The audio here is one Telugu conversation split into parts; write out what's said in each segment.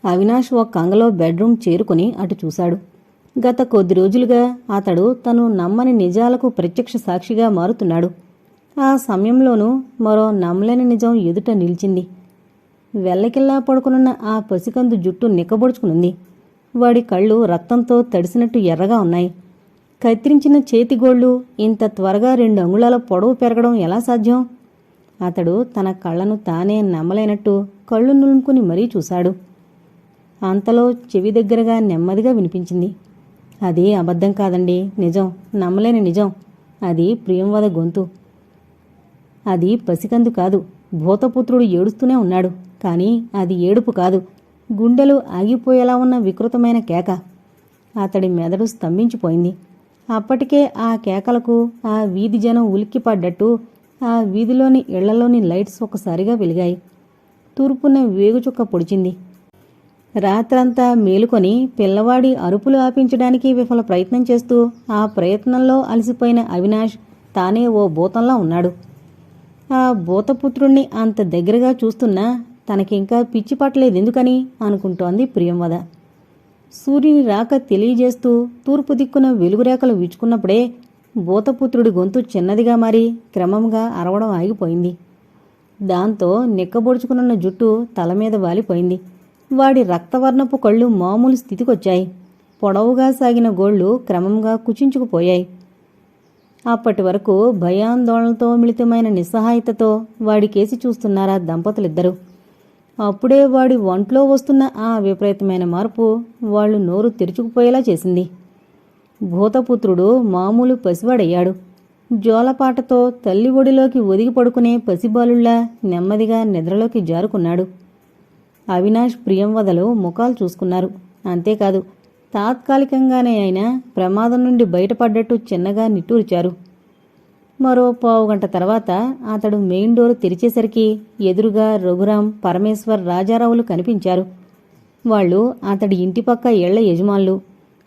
అవినాష్ ఒక కంగలో బెడ్రూమ్ చేరుకుని అటు చూశాడు. గత కొద్ది రోజులుగా అతడు తను నమ్మని నిజాలకు ప్రత్యక్ష సాక్షిగా మారుతున్నాడు. ఆ సమయంలోనూ మరో నమ్మలేని నిజం ఎదుట నిలిచింది. వెల్లకిల్లా పడుకునున్న ఆ పసికందు జుట్టు నిక్కబొడుచుకునుంది. వాడి కళ్ళు రక్తంతో తడిసినట్టు ఎర్రగా ఉన్నాయి. కత్తిరించిన చేతిగోళ్లు ఇంత త్వరగా 2 అంగుళాల పొడవు పెరగడం ఎలా సాధ్యం? అతడు తన కళ్లను తానే నమ్మలేనట్టు కళ్ళు నులుముకుని మరీ చూశాడు. అంతలో చెవి దగ్గరగా నెమ్మదిగా వినిపించింది. అది అబద్ధం కాదండి, నిజం, నమ్మలేని నిజం. అది ప్రియంవద గొంతు. అది పసికందు కాదు. భూతపుత్రుడు ఏడుస్తూనే ఉన్నాడు. కానీ అది ఏడుపు కాదు, గుండెలు ఆగిపోయేలా ఉన్న వికృతమైన కేక. అతడి మెదడు స్తంభించిపోయింది. అప్పటికే ఆ కేకలకు ఆ వీధి జనం ఉలిక్కిపడ్డట్టు ఆ వీధిలోని ఇళ్లలోని లైట్స్ ఒక్కసారిగా వెలిగాయి. తూర్పున వేగుచుక్క పొడిచింది. రాత్రంతా మేలుకొని పిల్లవాడి అరుపులు ఆపించడానికి విఫల ప్రయత్నం చేస్తూ ఆ ప్రయత్నంలో అలసిపోయిన అవినాష్ తానే ఓ భూతంలా ఉన్నాడు. ఆ భూతపుత్రుణ్ణి అంత దగ్గరగా చూస్తున్నా తనకింకా పిచ్చి పట్టలేదెందుకని అనుకుంటోంది ప్రియంవద. సూర్యుని రాక తెలియజేస్తూ తూర్పు దిక్కున వెలుగురేఖలు విచ్చుకున్నప్పుడే భూతపుత్రుడి గొంతు చిన్నదిగా మారి క్రమంగా అరవడం ఆగిపోయింది. దాంతో నిక్కబొడుచుకునున్న జుట్టు తలమీద వాలిపోయింది. వాడి రక్తవర్ణపు కళ్ళు మామూలు స్థితికొచ్చాయి. పొడవుగా సాగిన గోళ్లు క్రమంగా కుచించుకుపోయాయి. అప్పటి వరకు భయాందోళనతో మిళితమైన నిస్సహాయతతో వాడికేసి చూస్తున్నారా దంపతులిద్దరూ. అప్పుడే వాడి ఒంట్లో వస్తున్న ఆ విపరీతమైన మార్పు వాళ్లు నోరు తెరుచుకుపోయేలా చేసింది. భూతపుత్రుడు మామూలు పసివాడయ్యాడు. జోలపాటతో తల్లి ఒడిలోకి ఒదిగి పడుకునే పసిబాలుళ్లా నెమ్మదిగా నిద్రలోకి జారుకున్నాడు. అవినాష్ ప్రియంవదలు ముఖాలు చూసుకున్నారు. అంతేకాదు, తాత్కాలికంగానే అయినా ప్రమాదం నుండి బయటపడ్డట్టు చిన్నగా నిట్టూర్చారు. మరో పావుగంట తర్వాత అతడు మెయిన్ డోరు తెరిచేసరికి ఎదురుగా రఘురాం, పరమేశ్వర్, రాజారావులు కనిపించారు. వాళ్లు అతడి ఇంటిపక్క ఇళ్ల యజమానులు.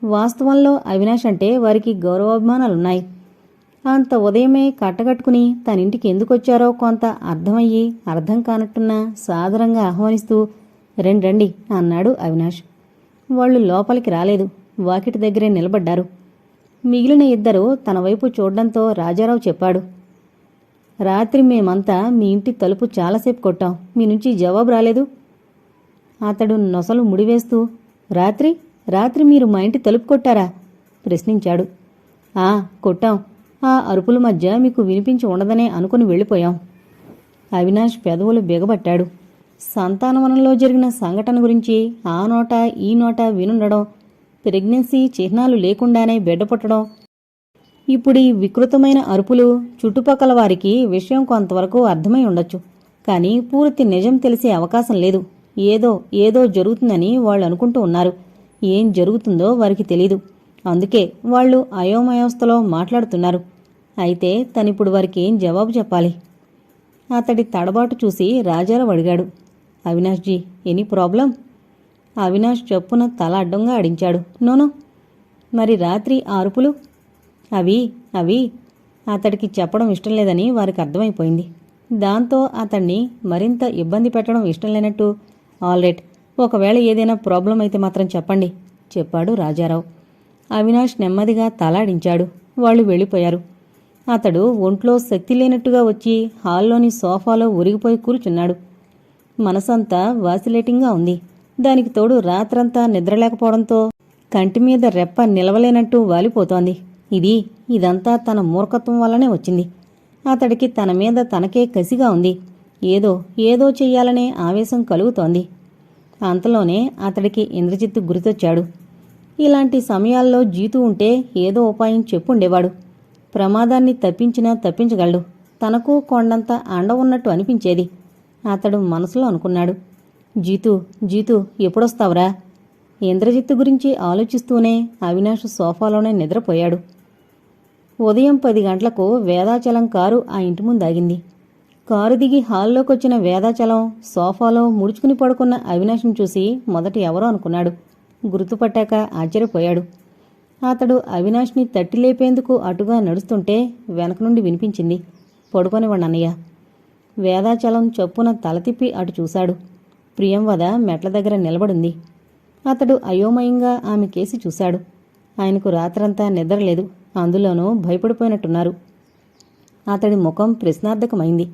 వాస్తవంలో అవినాష్ అంటే వారికి గౌరవాభిమానాలున్నాయి. అంత ఉదయమే కట్టగట్టుకుని తనింటికి ఎందుకొచ్చారో కొంత అర్థమయ్యి అర్థం కానట్టున్నా సాదరంగా ఆహ్వానిస్తూ రండి అన్నాడు అవినాష్. వాళ్లు లోపలికి రాలేదు. వాకిటి దగ్గరే నిలబడ్డారు. మిగిలిన ఇద్దరు తన వైపు చూడ్డంతో రాజారావు చెప్పాడు, రాత్రి మేమంతా మీ ఇంటి తలుపు చాలాసేపు కొట్టాం. మీ నుంచి జవాబు రాలేదు. అతడు నొసలు ముడివేస్తూ రాత్రి మీరు మా ఇంటి తలుపు కొట్టారా ప్రశ్నించాడు. కొట్టాం. ఆ అరుపుల మధ్య మీకు వినిపించి ఉండదనే అనుకుని వెళ్ళిపోయాం. అవినాష్ పెదవులు బిగబట్టాడు. సంతానవనంలో జరిగిన సంఘటన గురించి ఆ నోట ఈ నోట వినుండడం, ప్రెగ్నెన్సీ చిహ్నాలు లేకుండానే బిడ్డ పుట్టడం, ఇప్పుడు ఈ వికృతమైన అరుపులు చుట్టుపక్కల వారికి విషయం కొంతవరకు అర్థమై ఉండొచ్చు. కానీ పూర్తి నిజం తెలిసే అవకాశం లేదు. ఏదో జరుగుతుందని వాళ్ళు అనుకుంటూ ఉన్నారు. ఏం జరుగుతుందో వారికి తెలీదు. అందుకే వాళ్ళు అయోమయోస్థలో మాట్లాడుతున్నారు. అయితే తనిప్పుడు వారికి ఏం జవాబు చెప్పాలి? అతడి తడబాటు చూసి రాజారావు అడిగాడు, అవినాష్జీ, ఎనీ ప్రాబ్లం? అవినాష్ చొప్పున తల అడ్డంగా ఆడించాడు. నోనో. మరి రాత్రి ఆ అరుపులు? అవి అతడికి చెప్పడం ఇష్టం లేదని వారికి అర్థమైపోయింది. దాంతో అతన్ని మరింత ఇబ్బంది పెట్టడం ఇష్టం లేనట్టు, ఆల్రైట్, ఒకవేళ ఏదైనా ప్రాబ్లం అయితే మాత్రం చెప్పండి చెప్పాడు రాజారావు. అవినాష్ నెమ్మదిగా తలాడించాడు. వాళ్ళు వెళ్ళిపోయారు. అతడు ఒంట్లో శక్తి లేనట్టుగా వచ్చి హాల్లోని సోఫాలో ఉరిగిపోయి కూర్చున్నాడు. మనసంతా వాసిలేటింగ్గా ఉంది. దానికి తోడు రాత్రంతా నిద్రలేకపోవడంతో కంటిమీద రెప్ప నిలవలేనట్టు వాలిపోతోంది. ఇదంతా తన మూర్ఖత్వం వల్లనే వచ్చింది. అతడికి తన మీద తనకే కసిగా ఉంది. ఏదో చెయ్యాలనే ఆవేశం కలుగుతోంది. అంతలోనే అతడికి ఇంద్రజిత్తు గుర్తొచ్చాడు. ఇలాంటి సమయాల్లో జీతు ఉంటే ఏదో ఉపాయం చెప్పుండేవాడు. ప్రమాదాన్ని తప్పించినా తప్పించగలడు. తనకు కొండంత అండ ఉన్నట్టు అనిపించేది. అతడు మనసులో అనుకున్నాడు, జీతు ఎప్పుడొస్తావురా? ఇంద్రజిత్తు గురించి ఆలోచిస్తూనే అవినాష్ సోఫాలోనే నిద్రపోయాడు. ఉదయం 10 గంటలకు వేదాచలం కారు ఆ ఇంటి ముందాగింది. కారు దిగి హాల్లోకొచ్చిన వేదాచలం సోఫాలో ముడుచుకుని పడుకున్న అవినాష్ను చూసి మొదట ఎవరో అనుకున్నాడు. గుర్తుపట్టాక ఆశ్చర్యపోయాడు. అతడు అవినాష్ని తట్టిలేపేందుకు అటుగా నడుస్తుంటే వెనక నుండి వినిపించింది, పడుకొనివ్వండి అన్నయ్య. వేదాచలం చొప్పున తల తిప్పి అటు చూశాడు. ప్రియంవద మెట్ల దగ్గర నిలబడింది. అతడు అయోమయంగా ఆమె కేసి చూశాడు. ఆయనకు రాత్రంతా నిద్రలేదు. అందులోనూ భయపడిపోయినట్టున్నారు. అతడి ముఖం ప్రశ్నార్థకమైంది.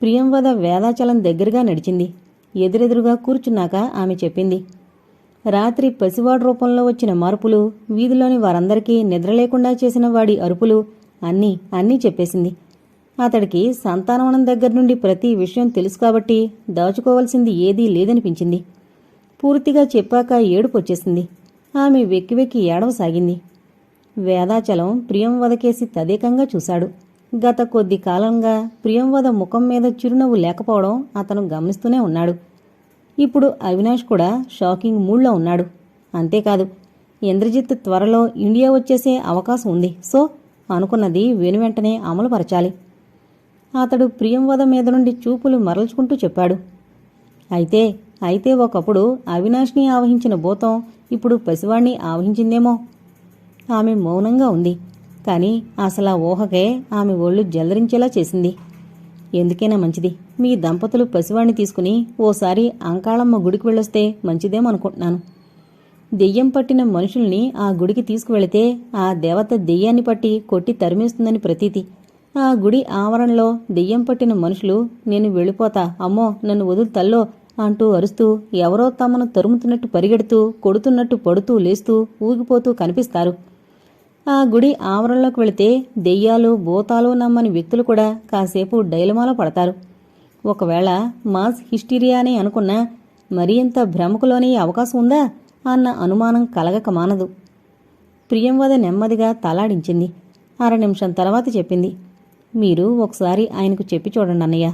ప్రియంవద వేదాచలం దగ్గరగా నడిచింది. ఎదురెదురుగా కూర్చున్నాక ఆమె చెప్పింది. రాత్రి పసివాడు రూపంలో వచ్చిన మార్పులు, వీధిలోని వారందరికీ నిద్రలేకుండా చేసిన వాడి అరుపులు అన్నీ చెప్పేసింది. అతడికి సంతానవనం దగ్గర నుండి ప్రతి విషయం తెలుసు కాబట్టి దాచుకోవలసింది ఏదీ లేదనిపించింది. పూర్తిగా చెప్పాక ఏడుపొచ్చేసింది. ఆమె వెక్కి వెక్కి ఏడవసాగింది. వేదాచలం ప్రియంవదకేసి తదేకంగా చూశాడు. గత కొద్ది కాలంగా ప్రియంవద ముఖం మీద చిరునవ్వు లేకపోవడం అతను గమనిస్తూనే ఉన్నాడు. ఇప్పుడు అవినాష్ కూడా షాకింగ్ మూడ్లో ఉన్నాడు. అంతేకాదు, ఇంద్రజిత్ త్వరలో ఇండియా వచ్చేసే అవకాశం ఉంది. సో అనుకున్నది వెనువెంటనే అమలుపరచాలి. అతడు ప్రియంవద మీద నుండి చూపులు మరల్చుకుంటూ చెప్పాడు. అయితే ఒకప్పుడు అవినాష్ని ఆవహించిన భూతం ఇప్పుడు పసివాణ్ణి ఆవహించిందేమో. ఆమె మౌనంగా ఉంది. కాని అసలా ఊహకే ఆమె ఒళ్ళు జలరించేలా చేసింది. ఎందుకైనా మంచిది, మీ దంపతులు పసివాణ్ణి తీసుకుని ఓసారి అంకాళమ్మ గుడికి వెళ్ళొస్తే మంచిదేమనుకుంటున్నాను. దెయ్యం పట్టిన మనుషుల్ని ఆ గుడికి తీసుకువెళితే ఆ దేవత దెయ్యాన్ని పట్టి కొట్టి తరిమేస్తుందని ప్రతీతి. ఆ గుడి ఆవరణలో దెయ్యం పట్టిన మనుషులు నేను వెళ్ళిపోతా, అమ్మో నన్ను వదులు తల్లో అంటూ అరుస్తూ ఎవరో తమను తరుముతున్నట్టు పరిగెడుతూ కొడుతున్నట్టు పడుతూ లేస్తూ ఊగిపోతూ కనిపిస్తారు. ఆ గుడి ఆవరణలోకి వెళితే దెయ్యాలు భూతాలు నమ్మని వ్యక్తులు కూడా కాసేపు డైలమాలో పడతారు. ఒకవేళ మాస్ హిస్టీరియానే అనుకున్నా మరీ ఇంత భ్రమకులోనే అవకాశం ఉందా అన్న అనుమానం కలగక మానదు. ప్రియంవద నెమ్మదిగా తలాడించింది. 1/2 నిమిషం తర్వాత చెప్పింది. మీరు ఒకసారి ఆయనకు చెప్పి చూడండి అన్నయ్య.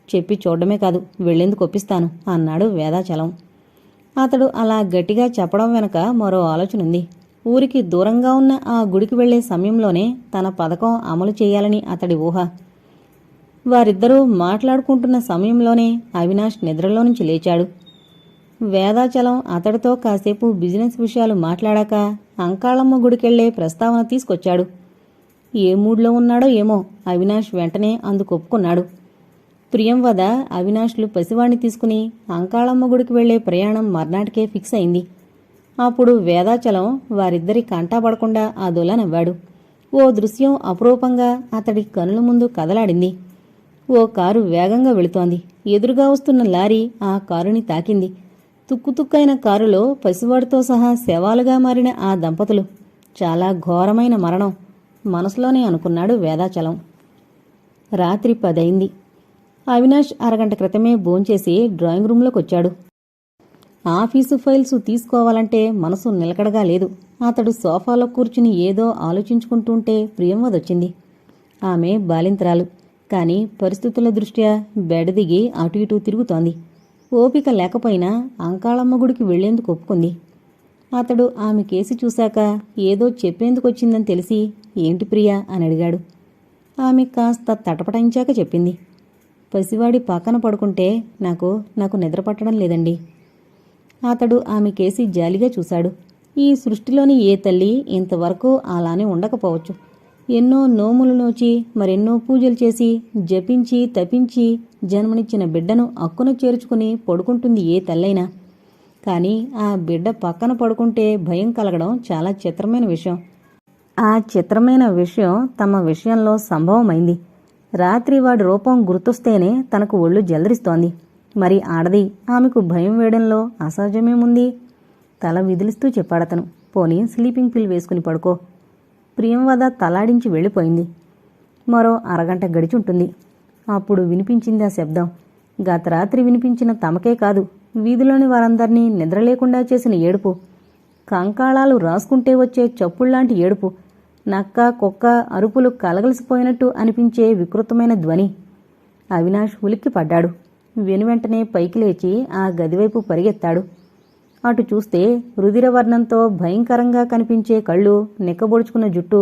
చెప్పి చూడడమే కాదు, వెళ్లేందుకు ఒప్పిస్తాను అన్నాడు వేదాచలం. అతడు అలా గట్టిగా చెప్పడం వెనక మరో ఆలోచనుంది. ఊరికి దూరంగా ఉన్న ఆ గుడికి వెళ్లే సమయంలోనే తన పథకం అమలు చేయాలని అతడి ఊహ. వారిద్దరూ మాట్లాడుకుంటున్న సమయంలోనే అవినాష్ నిద్రలో నుంచి లేచాడు. వేదాచలం అతడితో కాసేపు బిజినెస్ విషయాలు మాట్లాడాక అంకాళమ్మ గుడికెళ్లే ప్రస్తావన తీసుకొచ్చాడు. ఏ మూడ్లో ఉన్నాడో ఏమో అవినాష్ వెంటనే అందుకొప్పుకున్నాడు. ప్రియంవద అవినాష్లు పసివాణ్ణి తీసుకుని అంకాళమ్మ గుడికి వెళ్లే ప్రయాణం మర్నాటికే ఫిక్స్ అయింది. అప్పుడు వేదాచలం వారిద్దరి కంటాపడకుండా అదోలా నవ్వాడు. ఓ దృశ్యం అపురూపంగా అతడి కనుల ముందు కదలాడింది. ఓ కారు వేగంగా వెళుతోంది. ఎదురుగా వస్తున్న లారీ ఆ కారుని తాకింది. తుక్కుతుక్కైన కారులో పసివాడితో సహా శవాలుగా మారిన ఆ దంపతులు. చాలా ఘోరమైన మరణం మనసులోనే అనుకున్నాడు వేదాచలం. రాత్రి 10 అయింది. అవినాష్ అరగంట క్రితమే భోంచేసి డ్రాయింగ్ రూంలోకొచ్చాడు. ఆఫీసు ఫైల్స్ తీసుకోవాలంటే మనసు నిలకడగా లేదు. అతడు సోఫాలో కూర్చుని ఏదో ఆలోచించుకుంటుంటే ప్రియంవదొచ్చింది. ఆమె బాలింతరాలు, కాని పరిస్థితుల దృష్ట్యా బెడ్ దిగి అటు ఇటూ తిరుగుతోంది. ఓపిక లేకపోయినా అంకాళమ్మ గుడికి వెళ్లేందుకు ఒప్పుకుంది. అతడు ఆమె కేసి చూశాక ఏదో చెప్పేందుకొచ్చిందని తెలిసి ఏంటి ప్రియా అని అడిగాడు. ఆమె కాస్త తటపటాయించాక చెప్పింది. పసివాడి పక్కన పడుకుంటే నాకు నిద్ర పట్టడం లేదండి. అతడు ఆమె కేసి జాలిగా చూశాడు. ఈ సృష్టిలోని ఏ తల్లి ఇంతవరకు అలానే ఉండకపోవచ్చు. ఎన్నో నోములు నోచి మరెన్నో పూజలు చేసి జపించి తపించి జన్మనిచ్చిన బిడ్డను అక్కున చేర్చుకుని పడుకుంటుంది ఏ తల్లైనా. కాని ఆ బిడ్డ పక్కన పడుకుంటే భయం కలగడం చాలా చిత్రమైన విషయం. ఆ చిత్రమైన విషయం తమ విషయంలో సంభవమైంది. రాత్రి వాడి రూపం గుర్తొస్తేనే తనకు ఒళ్ళు జలరిస్తోంది. మరి ఆడది, ఆమెకు భయం వేయడంలో అసహజమేముంది? తల విదిలిస్తూ చెప్పాడతను. పోనీ స్లీపింగ్ పిల్ వేసుకుని పడుకో. ప్రియంవద తలాడించి వెళ్ళిపోయింది. మరో అరగంట గడిచుంటుంది. అప్పుడు వినిపించింది ఆ శబ్దం. గత రాత్రి వినిపించిన తమకే కాదు, వీధిలోని వారందర్నీ నిద్రలేకుండా చేసిన ఏడుపు. కంకాళాలు రాసుకుంటే వచ్చే చప్పుళ్లాంటి ఏడుపు. నక్క కుక్క అరుపులు కలగలిసిపోయినట్టు అనిపించే వికృతమైన ధ్వని. అవినాష్ ఉలిక్కి పడ్డాడు. వెనువెంటనే పైకి లేచి ఆ గదివైపు పరిగెత్తాడు. అటు చూస్తే రుధిరవర్ణంతో భయంకరంగా కనిపించే కళ్ళు, నిక్కబొడుచుకున్న జుట్టు,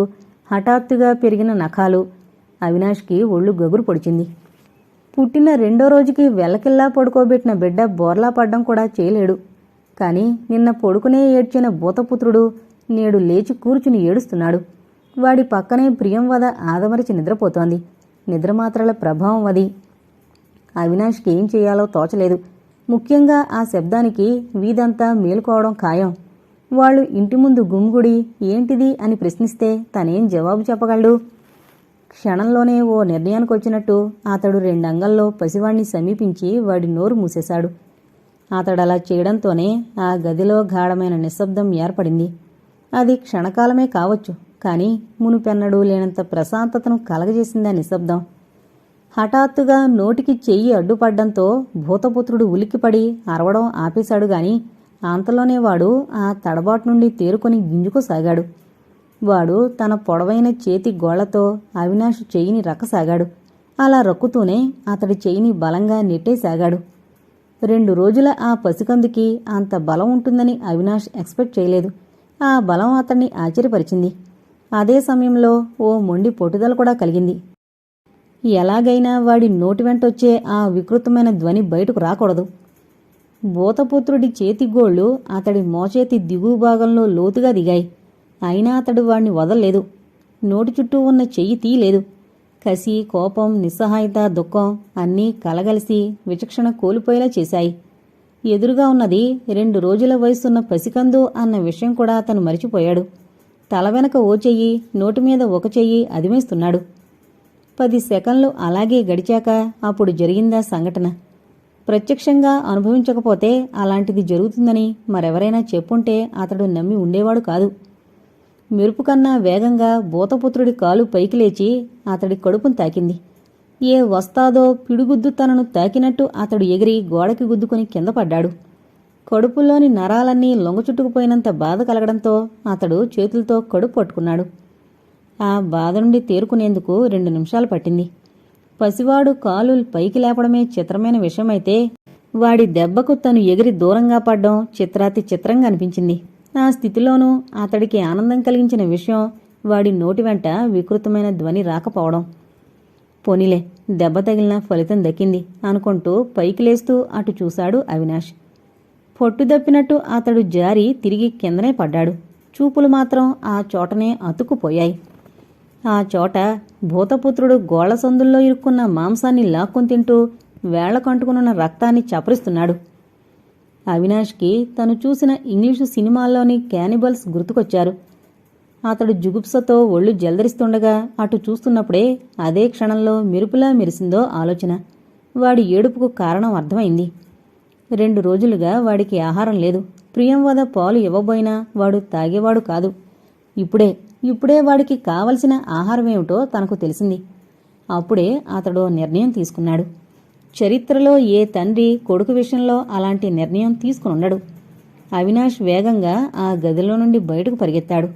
హఠాత్తుగా పెరిగిన నఖాలు. అవినాష్కి ఒళ్ళు గగురు పొడిచింది. పుట్టిన 2వ రోజుకి వెల్లకిల్లా పడుకోబెట్టిన బిడ్డ బోర్లా పడ్డం కూడా చేయలేడు. కాని నిన్న పొడుకునే ఏడ్చిన భూతపుత్రుడు నేడు లేచి కూర్చుని ఏడుస్తున్నాడు. వాడి పక్కనే ప్రియంవద ఆదమరిచి నిద్రపోతోంది. నిద్రమాత్రల ప్రభావం అది. అవినాష్కి ఏం చేయాలో తోచలేదు. ముఖ్యంగా ఆ శబ్దానికి వీధంతా మేలుకోవడం ఖాయం. వాళ్ళు ఇంటి ముందు గుమిగుడి ఏంటిది అని ప్రశ్నిస్తే తనేం జవాబు చెప్పగలడు? క్షణంలోనే ఓ నిర్ణయానికొచ్చినట్టు అతడు 2 అంగల్లో పసివాణ్ణి సమీపించి వాడి నోరు మూసేశాడు. అతడలా చేయడంతోనే ఆ గదిలో గాఢమైన నిశ్శబ్దం ఏర్పడింది. అది క్షణకాలమే కావచ్చు, కానీ మునుపెన్నడూ లేనంత ప్రశాంతతను కలగజేసిందా నిశ్శబ్దం. హఠాత్తుగా నోటికి చెయ్యి అడ్డుపడ్డంతో భూతపుత్రుడు ఉలిక్కిపడి అరవడం ఆపేశాడు గాని అంతలోనే వాడు ఆ తడబాటు నుండి తేరుకొని గింజుకోసాగాడు. వాడు తన పొడవైన చేతి గోళ్లతో అవినాష్ చెయ్యిని రక్కసాగాడు. అలా రక్కుతూనే అతడి చెయ్యిని బలంగా నెట్టేశాగాడు. 2 రోజుల ఆ పసికందుకి అంత బలం ఉంటుందని అవినాష్ ఎక్స్పెక్ట్ చేయలేదు. ఆ బలం అతన్ని ఆశ్చర్యపరిచింది. అదే సమయంలో ఓ మొండి పట్టుదల కూడా కలిగింది. ఎలాగైనా వాడి నోటి వెంటొచ్చే ఆ వికృతమైన ధ్వని బయటకు రాకూడదు. భూతపుత్రుడి చేతిగోళ్లు అతడి మోచేతి దిగువ భాగంలో లోతుగా దిగాయి. అయినా అతడు వాణ్ణి వదల్లేదు. నోటి చుట్టూ ఉన్న చెయ్యి తీయలేదు. కసి, కోపం, నిస్సహాయత, దుఃఖం అన్నీ కలగలిసి విచక్షణ కోల్పోయేలా చేశాయి. ఎదురుగా ఉన్నది 2 రోజుల వయసున్న పసికందు అన్న విషయం కూడా అతను మరిచిపోయాడు. తల వెనక ఓ చెయ్యి, నోటి మీద ఒక చెయ్యి అదిమేస్తున్నాడు. 10 సెకన్లు అలాగే గడిచాక అప్పుడు జరిగిందా సంఘటన. ప్రత్యక్షంగా అనుభవించకపోతే అలాంటిది జరుగుతుందని మరెవరైనా చెప్పుంటే అతడు నమ్మి ఉండేవాడు కాదు. మెరుపుకన్నా వేగంగా భూతపుత్రుడి కాలు పైకి లేచి అతడి కడుపును తాకింది. ఏ వస్తాదో పిడుగుద్దు తనను తాకినట్టు అతడు ఎగిరి గోడకి గుద్దుకుని కింద పడ్డాడు. కడుపులోని నరాలన్నీ లొంగచుట్టుకుపోయినంత బాధ కలగడంతో అతడు చేతులతో కడుపు పట్టుకున్నాడు. ఆ బాధ నుండి తేరుకునేందుకు 2 నిమిషాలు పట్టింది. పసివాడు కాలు పైకి లేపడమే చిత్రమైన విషయమైతే వాడి దెబ్బకు తను ఎగిరి దూరంగా పడ్డం చిత్రాతి చిత్రంగా అనిపించింది. ఆ స్థితిలోనూ అతడికి ఆనందం కలిగించిన విషయం వాడి నోటి వెంట వికృతమైన ధ్వని రాకపోవడం. పోనీలే, దెబ్బ తగిలిన ఫలితం దక్కింది అనుకుంటూ పైకి లేస్తూ అటు చూశాడు అవినాష్. పొట్టుదప్పినట్టు అతడు జారి తిరిగి కిందనే పడ్డాడు. చూపులు మాత్రం ఆ చోటనే అతుక్కుపోయాయి. ఆ చోట భూతపుత్రుడు గోళ్ల సందుల్లో ఇరుక్కున్న మాంసాన్ని లాక్కుని తింటూ వేళ్లకంటుకున్న రక్తాన్ని చపరిస్తున్నాడు. అవినాష్కి తను చూసిన ఇంగ్లీషు సినిమాల్లోని క్యానిబల్స్ గుర్తుకొచ్చారు. అతడు జుగుప్సతో ఒళ్ళు జల్దరిస్తుండగా అటు చూస్తున్నప్పుడే అదే క్షణంలో మెరుపులా మెరిసిందో ఆలోచన. వాడి ఏడుపుకు కారణం అర్థమైంది. 2 రోజులుగా వాడికి ఆహారం లేదు. ప్రియంవద పాలు ఇవ్వబోయినా వాడు తాగేవాడు కాదు. ఇప్పుడే వాడికి కావలసిన ఆహారమేమిటో తనకు తెలిసింది. అప్పుడే అతడు నిర్ణయం తీసుకున్నాడు. చరిత్రలో ఏ తండ్రి కొడుకు విషయంలో అలాంటి నిర్ణయం తీసుకునుండడు. అవినాష్ వేగంగా ఆ గదిలో నుండి బయటకు పరిగెత్తాడు.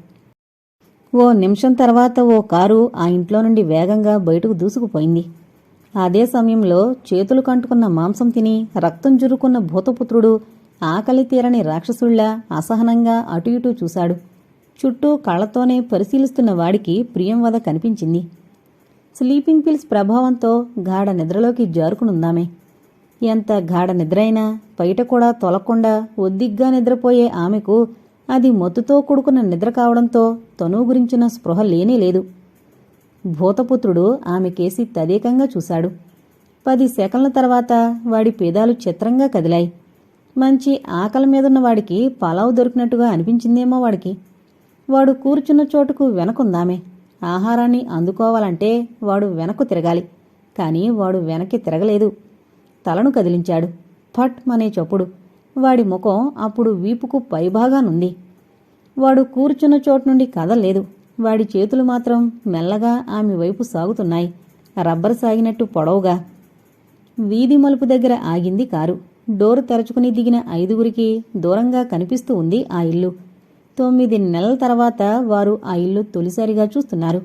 ఓ నిమిషం తర్వాత ఓ కారు ఆ ఇంట్లో నుండి వేగంగా బయటకు దూసుకుపోయింది. అదే సమయంలో చేతులు కంటుకున్న మాంసం తిని రక్తం జురుకున్న భూతపుత్రుడు ఆకలి తీరని రాక్షసుళ్లా అసహనంగా అటు ఇటూ చూశాడు. చుట్టూ కళ్లతోనే పరిశీలిస్తున్న వాడికి ప్రియంవద కనిపించింది. స్లీపింగ్ పిల్స్ ప్రభావంతో గాఢ నిద్రలోకి జారుకునుందామే. ఎంత గాఢ నిద్రైనా బయట కూడా తొలకుండా ఒద్దిగ్గా నిద్రపోయే ఆమెకు అది మత్తుతో కూడుకున్న నిద్ర కావడంతో తను గురించిన స్పృహ లేనేలేదు. భూతపుత్రుడు ఆమెకేసి తదేకంగా చూశాడు. 10 సెకన్ల తర్వాత వాడి పేదాలు చిత్రంగా కదిలాయి. మంచి ఆకలి మీదున్న వాడికి పలావు దొరికినట్టుగా అనిపించిందేమో వాడికి. వాడు కూర్చున్న చోటుకు వెనకుందామే. ఆహారాన్ని అందుకోవాలంటే వాడు వెనక్కు తిరగాలి. కాని వాడు వెనక్కి తిరగలేదు. తలను కదిలించాడు. ఫట్ మనే చప్పుడు. వాడి ముఖం అప్పుడు వీపుకు పైభాగానుంది. వాడు కూర్చున్న చోటు నుండి కదల్లేదు. వాడి చేతులు మాత్రం మెల్లగా ఆమె వైపు సాగుతున్నాయి, రబ్బరు సాగినట్టు పొడవుగా. వీధి మలుపు దగ్గర ఆగింది కారు. డోరు తెరచుకుని దిగిన 5గురికి దూరంగా కనిపిస్తూ ఉంది ఆ ఇల్లు. 9 నెలల తర్వాత వారు ఆ ఇల్లు తొలిసారిగా చూస్తున్నారు.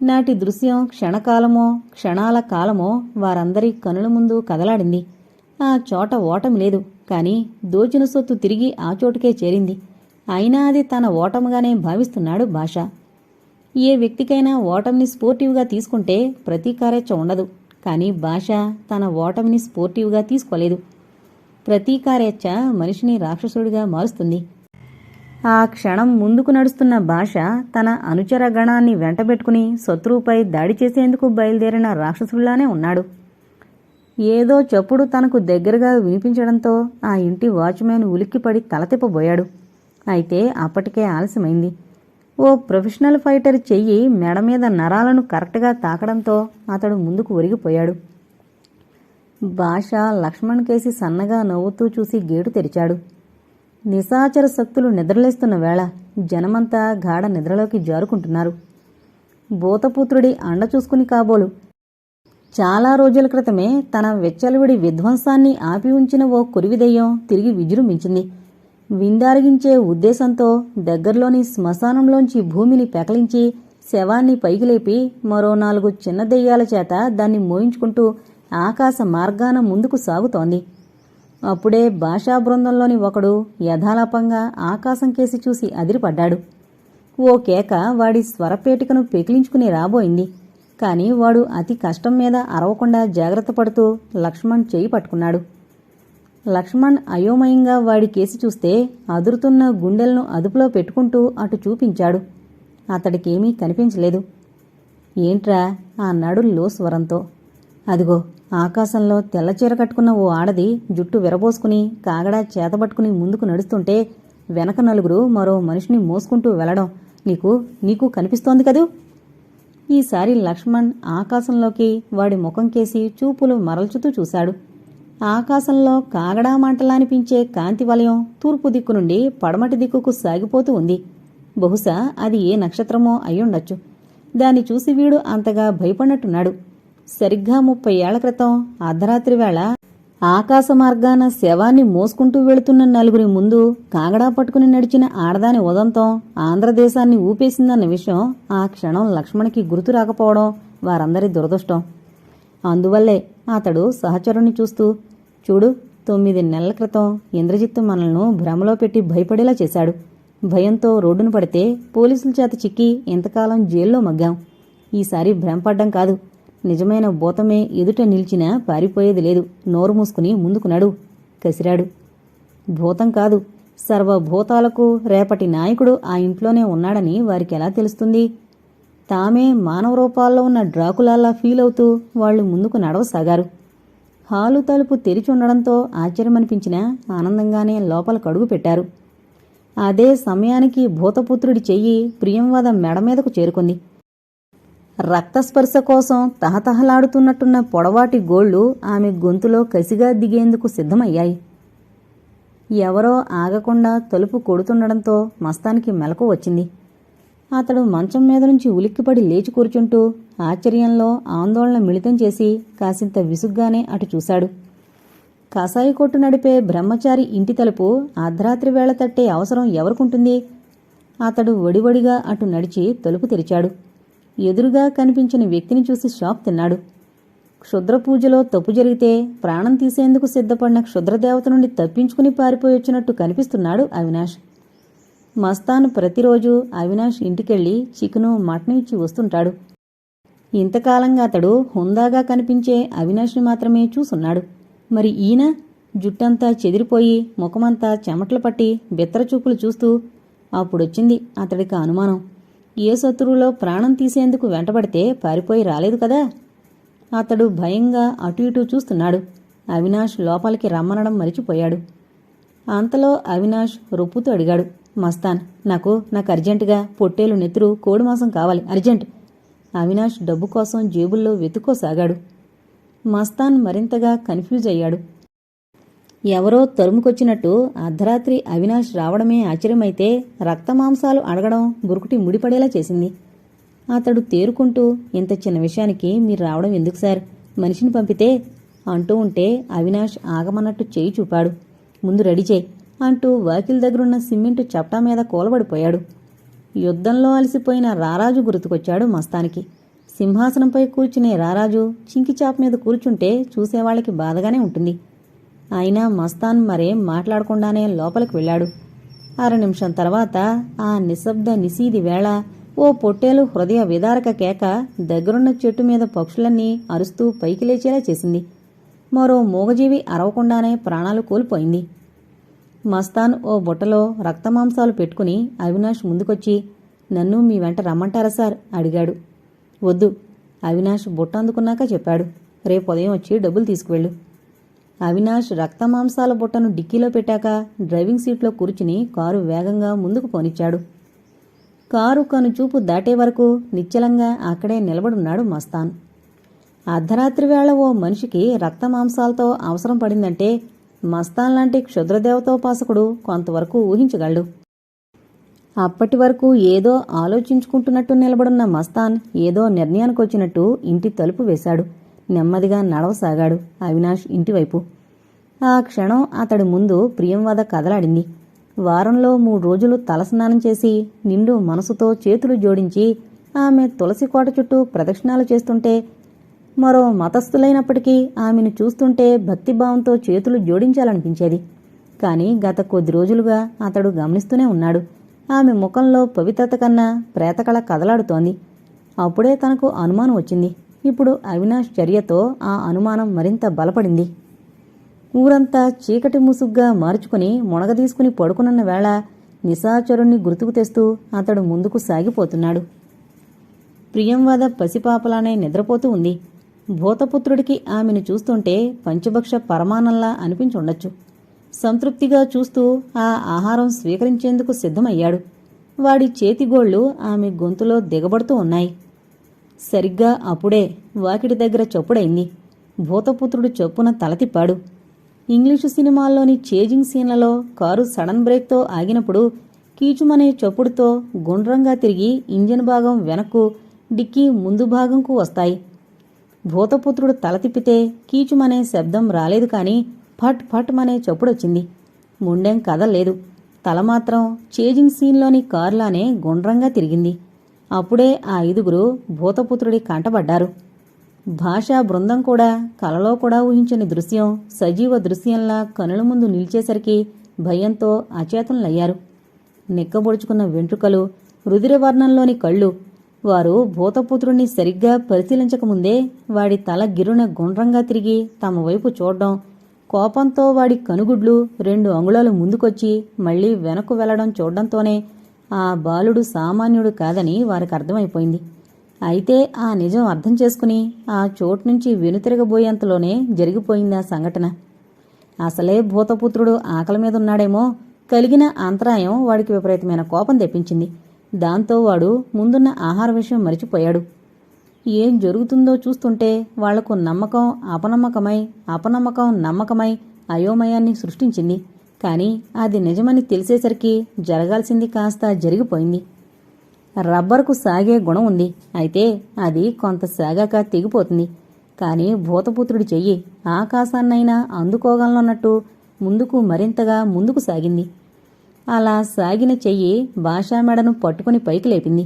నాటి దృశ్యం క్షణకాలమో క్షణాల కాలమో వారందరి కనుల ముందు కదలాడింది. ఆ చోట ఓటమి లేదు, కాని దోచిన సొత్తు తిరిగి ఆ చోటుకే చేరింది. అయినా అది తన ఓటమిగానే భావిస్తున్నాడు భాష. ఏ వ్యక్తికైనా ఓటమిని స్పోర్టివ్గా తీసుకుంటే ప్రతీకారేచ్ఛ ఉండదు. కాని భాష తన ఓటమిని స్పోర్టివ్గా తీసుకోలేదు. ప్రతీకారేచ్ఛ మనిషిని రాక్షసుడిగా మారుస్తుంది. ఆ క్షణం ముందుకు నడుస్తున్న భాష తన అనుచర గణాన్ని వెంటబెట్టుకుని శత్రువుపై దాడి చేసేందుకు బయలుదేరిన రాక్షసుల్లానే ఉన్నాడు. ఏదో చప్పుడు తనకు దగ్గరగా వినిపించడంతో ఆ ఇంటి వాచ్మ్యాన్ ఉలిక్కిపడి తల తిప్పబోయాడు. అయితే అప్పటికే ఆలస్యమైంది. ఓ ప్రొఫెషనల్ ఫైటర్ చెయ్యి మెడ మీద నరాలను కరెక్ట్గా తాకడంతో అతడు ముందుకు ఒరిగిపోయాడు. భాష లక్ష్మణ్ కేసి సన్నగా నవ్వుతూ చూసి గేటు తెరిచాడు. నిశాచర శక్తులు నిద్రలేస్తున్న వేళ జనమంతా గాఢ నిద్రలోకి జారుకుంటున్నారు. భూతపుత్రుడి అండ చూసుకుని కాబోలు చాలా రోజుల క్రితమే తన వెచ్చలవిడి విధ్వంసాన్ని ఆపి ఉంచిన ఓ కురివిదెయ్యం తిరిగి విజృంభించింది. విందారగించే ఉద్దేశంతో దగ్గరలోని శ్మశానంలోంచి భూమిని పెకలించి శవాన్ని పైకి లేపి మరో 4 చిన్న దెయ్యాల చేత దాన్ని మోయించుకుంటూ ఆకాశ మార్గాన ముందుకు సాగుతోంది. అప్పుడే భాషా బృందంలోని ఒకడు యథాలాపంగా ఆకాశం కేసి చూసి అదిరిపడ్డాడు. ఓ కేక వాడి స్వరపేటికను పెకిలించుకుని రాబోయింది. కాని వాడు అతి కష్టం మీద అరవకుండా జాగ్రత్త పడుతూ లక్ష్మణ్ చేయి పట్టుకున్నాడు. లక్ష్మణ్ అయోమయంగా వాడి కేసి చూస్తే అదురుతున్న గుండెలను అదుపులో పెట్టుకుంటూ అటు చూపించాడు. అతడికేమీ కనిపించలేదు. ఏంట్రా అన్నాడు లో స్వరంతో. అదిగో ఆకాశంలో తెల్లచీర కట్టుకున్న ఓ ఆడది జుట్టు విరబోసుకుని కాగడా చేతబట్టుకుని ముందుకు నడుస్తుంటే వెనక నలుగురు మరో మనిషిని మోసుకుంటూ వెళ్లడం నీకు కనిపిస్తోంది కదూ? ఈసారి లక్ష్మణ్ ఆకాశంలోకి వాడి ముఖం కేసి చూపులు మరల్చుతూ చూశాడు. ఆకాశంలో కాగడా మంటలానిపించే కాంతి వలయం తూర్పు దిక్కు నుండి పడమటి దిక్కుకు సాగిపోతూ ఉంది. బహుశా అది ఏ నక్షత్రమో అయ్యుండొచ్చు. దాన్ని చూసి వీడు అంతగా భయపడినట్టున్నాడు. సరిగ్గా 30 ఏళ్ల క్రితం అర్ధరాత్రి వేళ ఆకాశ మార్గాన శవాన్ని మోసుకుంటూ వెళుతున్న నలుగురి ముందు కాగడా పట్టుకుని నడిచిన ఆడదాని ఉదంతం ఆంధ్రదేశాన్ని ఊపేసిందన్న విషయం ఆ క్షణం లక్ష్మణ్కి గుర్తు రాకపోవడం వారందరి దురదృష్టం. అందువల్లే అతడు సహచరుణ్ణి చూస్తూ, చూడు, 9 నెలల క్రితం ఇంద్రజిత్తు మనల్ని భ్రమలో పెట్టి భయపడేలా చేశాడు. భయంతో రోడ్డును పడితే పోలీసుల చేత చిక్కి ఇంతకాలం జైల్లో మగ్గాం. ఈసారి భ్రమపడ్డం కాదు, నిజమైన భూతమే ఎదుట నిలిచినా పారిపోయేది లేదు. నోరు మూసుకుని ముందుకు నడు కసిరాడు. భూతం కాదు, సర్వభూతాలకు రేపటి నాయకుడు ఆ ఇంట్లోనే ఉన్నాడని వారికెలా తెలుస్తుంది? తామే మానవ రూపాల్లో ఉన్న డ్రాకులాల్లా ఫీల్ అవుతూ వాళ్లు ముందుకు నడవసాగారు. హాలు తలుపు తెరిచుండడంతో ఆశ్చర్యమనిపించినా ఆనందంగానే లోపలకు అడుగు పెట్టారు. అదే సమయానికి భూతపుత్రుడి చెయ్యి ప్రియంవద మెడ మీదకు చేరుకుంది. రక్తస్పర్శ కోసం తహతహలాడుతున్నట్టున్న పొడవాటి గోళ్లు ఆమె గొంతులో కసిగా దిగేందుకు సిద్ధమయ్యాయి. ఎవరో ఆగకుండా తలుపు కొడుతుండడంతో మస్తానికి మెలకు వచ్చింది. అతడు మంచం మీద నుంచి ఉలిక్కిపడి లేచి కూర్చుంటూ ఆశ్చర్యంలో ఆందోళన మిళితం చేసి కాసింత విసుగ్గానే అటు చూశాడు. కసాయి కొట్టు నడిపే బ్రహ్మచారి ఇంటి తలుపు అర్ధరాత్రి వేళ తట్టే అవసరం ఎవరికుంటుంది? అతడు వడివడిగా అటు నడిచి తలుపు తెరిచాడు. ఎదురుగా కనిపించిన వ్యక్తిని చూసి షాక్ తిన్నాడు. క్షుద్రపూజలో తప్పు జరిగితే ప్రాణం తీసేందుకు సిద్ధపడిన క్షుద్రదేవత నుండి తప్పించుకుని పారిపోయొచ్చినట్టు కనిపిస్తున్నాడు అవినాష్. మస్తాన్ ప్రతిరోజు అవినాష్ ఇంటికెళ్లి చికెను మటన్ ఇచ్చి వస్తుంటాడు. ఇంతకాలంగా అతడు హుందాగా కనిపించే అవినాష్ని మాత్రమే చూసున్నాడు. మరి ఈయన జుట్టంతా చెదిరిపోయి ముఖమంతా చెమటలు పట్టి బిత్తరచూపులు చూస్తూ అప్పుడొచ్చింది అతడికి అనుమానం. ఏ శత్రువులో ప్రాణం తీసేందుకు వెంటబడితే పారిపోయి రాలేదు కదా? అతడు భయంగా అటు ఇటూ చూస్తున్నాడు. అవినాష్ లోపలికి రమ్మనడం మరిచిపోయాడు. అంతలో అవినాష్ రొప్పుతూ అడిగాడు, మస్తాన్, నాకు అర్జెంటుగా పొట్టేలు నెత్తురు కోడిమాంసం కావాలి, అర్జెంట్. అవినాష్ డబ్బు కోసం జేబుల్లో వెతుక్కోసాగాడు. మస్తాన్ మరింతగా కన్ఫ్యూజ్ అయ్యాడు. ఎవరో తరుముకొచ్చినట్టు అర్ధరాత్రి అవినాష్ రావడమే ఆశ్చర్యమైతే రక్తమాంసాలు అడగడం బురుకుటి ముడిపడేలా చేసింది. అతడు తేరుకుంటూ, ఇంత చిన్న విషయానికి మీరు రావడం ఎందుకు సార్, మనిషిని పంపితే అంటూ ఉంటే అవినాష్ ఆగమన్నట్టు చేయి చూపాడు. ముందు రెడీ చేయి అంటూ వాకిల్ దగ్గరున్న సిమెంటు చప్టా మీద కూలబడిపోయాడు. యుద్ధంలో అలసిపోయిన రారాజు గుర్తుకొచ్చాడు మస్తానికి. సింహాసనంపై కూర్చునే రారాజు చింకిచాప మీద కూర్చుంటే చూసేవాళ్లకి బాధగానే ఉంటుంది. అయినా మస్తాన్ మరేం మాట్లాడకుండానే లోపలికి వెళ్ళాడు. 6 నిమిషం తర్వాత ఆ నిశ్శబ్ద నిశీది వేళ ఓ పొట్టేలు హృదయ విదారక కేక దగ్గరున్న చెట్టు మీద పక్షులన్నీ అరుస్తూ పైకి లేచేలా చేసింది. మరో మూగజీవి అరవకుండానే ప్రాణాలు కోల్పోయింది. మస్తాన్ ఓ బుట్టలో రక్తమాంసాలు పెట్టుకుని అవినాష్ ముందుకొచ్చి, నన్ను మీ వెంట రమ్మంటారా సార్ అడిగాడు. వద్దు, అవినాష్ బుట్ట అందుకున్నాక చెప్పాడు. రేపు ఉదయం వచ్చి డబ్బులు తీసుకువెళ్ళు. అవినాష్ రక్తమాంసాల బుట్టను డిక్కీలో పెట్టాక డ్రైవింగ్ సీట్లో కూర్చుని కారు వేగంగా ముందుకు పోనిచ్చాడు. కారు కనుచూపు దాటే వరకు నిశ్చలంగా అక్కడే నిలబడున్నాడు మస్తాన్. అర్ధరాత్రి వేళ ఓ మనిషికి రక్తమాంసాలతో అవసరం పడిందంటే మస్తాన్ లాంటి క్షుద్రదేవతోపాసకుడు కొంతవరకు ఊహించగలడు. అప్పటి వరకు ఏదో ఆలోచించుకుంటున్నట్టు నిలబడున్న మస్తాన్ ఏదో నిర్ణయానికొచ్చినట్టు ఇంటి తలుపు వేశాడు. నెమ్మదిగా నడవసాగాడు అవినాష్ ఇంటివైపు. ఆ క్షణం అతడి ముందు ప్రియంవద కదలాడింది. వారంలో 3 రోజులు తలస్నానం చేసి నిండు మనసుతో చేతులు జోడించి ఆమె తులసి కోట చుట్టూ ప్రదక్షిణాలు చేస్తుంటే, మరో మతస్థులైనప్పటికీ ఆమెను చూస్తుంటే భక్తిభావంతో చేతులు జోడించాలనిపించేది. కాని గత కొద్ది రోజులుగా అతడు గమనిస్తూనే ఉన్నాడు. ఆమె ముఖంలో పవిత్రత కన్నా ప్రేతకళ కదలాడుతోంది. అప్పుడే తనకు అనుమానం వచ్చింది. ఇప్పుడు అవినాష్ చర్యతో ఆ అనుమానం మరింత బలపడింది. ఊరంతా చీకటి ముసుగ్గా మార్చుకుని మునగదీసుకుని పడుకునున్న వేళ నిశాచరుణ్ణి గుర్తుకు తెస్తూ అతడు ముందుకు సాగిపోతున్నాడు. ప్రియంవద పసిపాపలానే నిద్రపోతూ ఉంది. భూతపుత్రుడికి ఆమెను చూస్తుంటే పంచభక్ష పరమానంలా అనిపించుండొచ్చు. సంతృప్తిగా చూస్తూ ఆ ఆహారం స్వీకరించేందుకు సిద్ధమయ్యాడు. వాడి చేతిగోళ్లు ఆమె గొంతులో దిగబడుతూ ఉన్నాయి. సరిగ్గా అప్పుడే వాకిటి దగ్గర చప్పుడైంది. భూతపుత్రుడు చొప్పున తల తిప్పాడు. ఇంగ్లీషు సినిమాల్లోని చేజింగ్ సీన్లలో కారు సడన్ బ్రేక్తో ఆగినప్పుడు కీచుమనే చప్పుడుతో గుండ్రంగా తిరిగి ఇంజిన్ భాగం వెనక్కు, డిక్కీ ముందు భాగంకు వస్తాయి. భూతపుత్రుడు తల తిప్పితే కీచుమనే శబ్దం రాలేదు కాని ఫట్ ఫట్ మనే చప్పుడొచ్చింది. ముండెం కదల్లేదు. తల మాత్రం చేజింగ్ సీన్లోని కారులానే గుండ్రంగా తిరిగింది. అప్పుడే ఆ 5గురు భూతపుత్రుడి కంటపడ్డారు. భాషా బృందం కూడా కలలో కూడా ఊహించని దృశ్యం సజీవ దృశ్యంలా కనుల ముందు నిలిచేసరికి భయంతో అచేతనులయ్యారు. నిక్కబొడుచుకున్న వెంట్రుకలు, రుధిరవర్ణంలోని కళ్ళు. వారు భూతపుత్రుణ్ణి సరిగ్గా పరిశీలించకముందే వాడి తల గిరున గుండ్రంగా తిరిగి తమ వైపు చూడడం, కోపంతో వాడి కనుగుడ్లు 2 అంగుళాలు ముందుకొచ్చి మళ్లీ వెనక్కు వెళ్లడం చూడడంతోనే ఆ బాలుడు సామాన్యుడు కాదని వారికి అర్థమైపోయింది. అయితే ఆ నిజం అర్థం చేసుకుని ఆ చోటు నుంచి వెనుతిరగబోయేంతలోనే జరిగిపోయింది ఆ సంఘటన. అసలే భూతపుత్రుడు ఆకలి మీదున్నాడేమో, కలిగిన అంతరాయం వాడికి విపరీతమైన కోపం తెప్పించింది. దాంతో వాడు ముందున్న ఆహార విషయం మరిచిపోయాడు. ఏం జరుగుతుందో చూస్తుంటే వాళ్లకు నమ్మకం అపనమ్మకమై, అపనమ్మకం నమ్మకమై అయోమయాన్ని సృష్టించింది. కాని అది నిజమని తెలిసేసరికి జరగాల్సింది కాస్త జరిగిపోయింది. రబ్బరుకు సాగే గుణం ఉంది. అయితే అది కొంత సాగాక తెగిపోతుంది. కాని భూతపుత్రుడి చెయ్యి ఆకాశాన్నైనా అందుకోగలనన్నట్టు ముందుకు మరింతగా ముందుకు సాగింది. అలా సాగిన చెయ్యి భాషా మెడను పట్టుకుని పైకి లేపింది.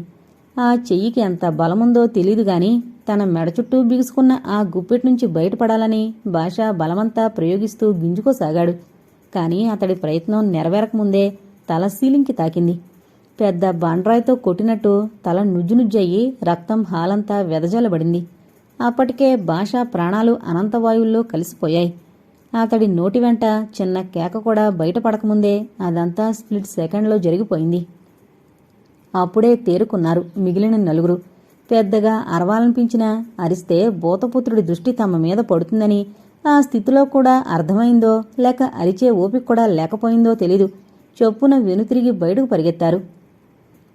ఆ చెయ్యికి ఎంత బలముందో తెలీదుగాని తన మెడ చుట్టూ బిగుసుకున్న ఆ గుప్పెటి నుంచి బయటపడాలని భాషా బలమంతా ప్రయోగిస్తూ గింజుకోసాగాడు. కాని అతడి ప్రయత్నం నెరవేరకముందే తల సీలింగ్కి తాకింది. పెద్ద బండ్రాయితో కొట్టినట్టు తల నుజ్జునుజ్జయ్యి రక్తం హాలంతా వెదజల్లబడింది. అప్పటికే భాషా ప్రాణాలు అనంతవాయువుల్లో కలిసిపోయాయి. అతడి నోటి వెంట చిన్న కేక కూడా బయటపడకముందే అదంతా స్ప్లిట్ సెకండ్లో జరిగిపోయింది. అప్పుడే తేరుకున్నారు మిగిలిన 4. పెద్దగా అరవాలనిపించినా అరిస్తే భూతపుత్రుడి దృష్టి తమ మీద పడుతుందని ఆ స్థితిలో కూడా అర్థమైందో లేక అరిచే ఓపిక కూడా లేకపోయిందో తెలీదు. చొప్పున వెనుతిరిగి బయటకు పరిగెత్తారు.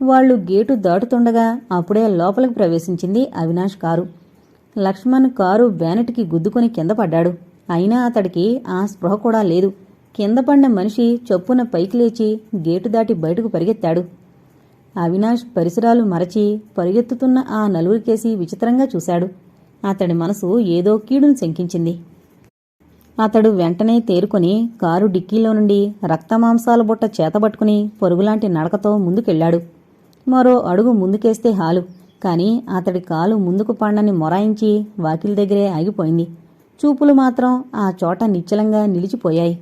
వాళ్లు గేటు దాటుతుండగా అప్పుడే లోపలికి ప్రవేశించింది అవినాష్ కారు. లక్ష్మణ్ కారు బ్యానెట్కి గుద్దుకుని కింద పడ్డాడు. అయినా అతడికి ఆ స్పృహ కూడా లేదు. కింద పడిన మనిషి చొప్పున పైకి లేచి గేటు దాటి బయటకు పరిగెత్తాడు. అవినాష్ పరిసరాలు మరచి పరిగెత్తుతున్న ఆ 4 కేసి విచిత్రంగా చూశాడు. అతడి మనసు ఏదో కీడును శంకించింది. అతడు వెంటనే తేరుకొని కారు డిక్కీలో నుండి రక్తమాంసాల బుట్ట చేతబట్టుకుని పరుగులాంటి నడకతో ముందుకెళ్లాడు. మరో అడుగు ముందుకేస్తే హాలు. కాని అతడి కాలు ముందుకు పడనని మొరాయించి వాకిలి దగ్గరే ఆగిపోయింది. చూపులు మాత్రం ఆ చోట నిశ్చలంగా నిలిచిపోయాయి.